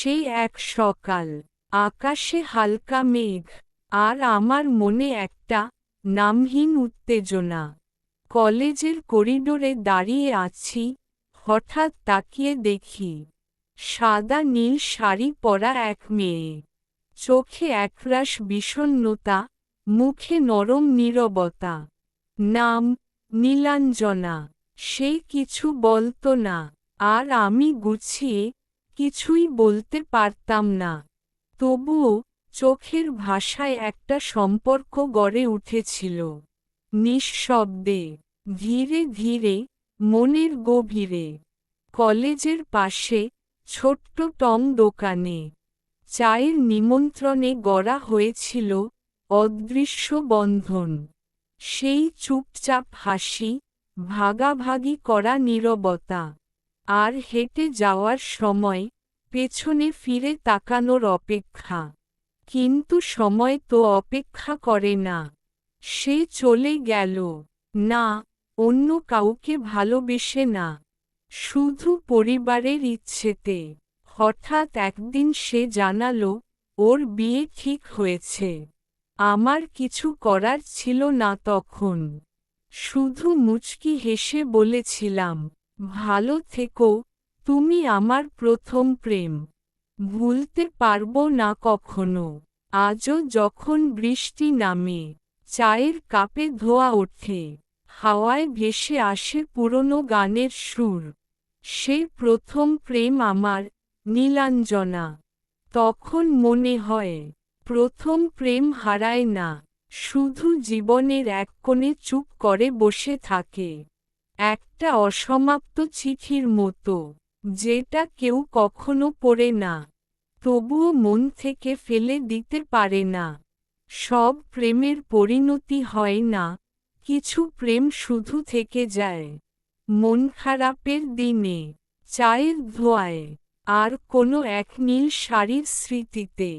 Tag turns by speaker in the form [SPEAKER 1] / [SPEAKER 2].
[SPEAKER 1] সেই এক সকাল, আকাশে হালকা মেঘ, আর আমার মনে একটা নামহীন উত্তেজনা। কলেজের করিডোরে দাঁড়িয়ে আছি, হঠাৎ তাকিয়ে দেখি সাদা নীল শাড়ি পরা এক মেয়ে। চোখে একরাশ বিষণ্ণতা, মুখে নরম নীরবতা। নাম নীলাঞ্জনা। সে কিছু বলতো না, আর আমি গুছিয়ে কিছুই বলতে পারতাম না। তবুও চোখের ভাষায় একটা সম্পর্ক গড়ে উঠেছিল। নিঃশব্দে, ধীরে ধীরে, মনের গভীরে। কলেজের পাশে ছোট্ট টং দোকানে চায়ের নিমন্ত্রণে গড়া হয়েছিল অদৃশ্য বন্ধন। সেই চুপচাপ হাসি, ভাগাভাগি করা নীরবতা, আর হেঁটে যাওয়ার সময় পেছনে ফিরে তাকানোর অপেক্ষা। কিন্তু সময় তো অপেক্ষা করে না। সে চলে গেল, না অন্য কাউকে ভালোবেসে না, শুধু পরিবারের ইচ্ছেতে। হঠাৎ একদিন সে জানালো ওর বিয়ে ঠিক হয়েছে। আমার কিছু করার ছিল না তখন। শুধু মুচকি হেসে বলেছিলাম, ভালো থেকো, তুমি আমার প্রথম প্রেম। ভুলতে পারবো না কখনো। আজও যখন বৃষ্টি নামে, চায়ের কাপে ধোঁয়া ওঠে, হাওয়ায় ভেসে আসে পুরনো গানের সুর। সে প্রথম প্রেম আমার, নীলাঞ্জনা। তখন মনে হয়, প্রথম প্রেম হারায় না, শুধু জীবনের এক কোণে চুপ করে বসে থাকে। একটা অসমাপ্ত চিঠির মতো, যেটা কেউ কখনো পড়ে না, তবুও মন থেকে ফেলে দিতে পারে না। সব প্রেমের পরিণতি হয় না, কিছু প্রেম শুধু থেকে যায় মন খারাপের দিনে, চায়ের ধোঁয়ায়, আর কোনো এক নীল শাড়ির স্মৃতিতে।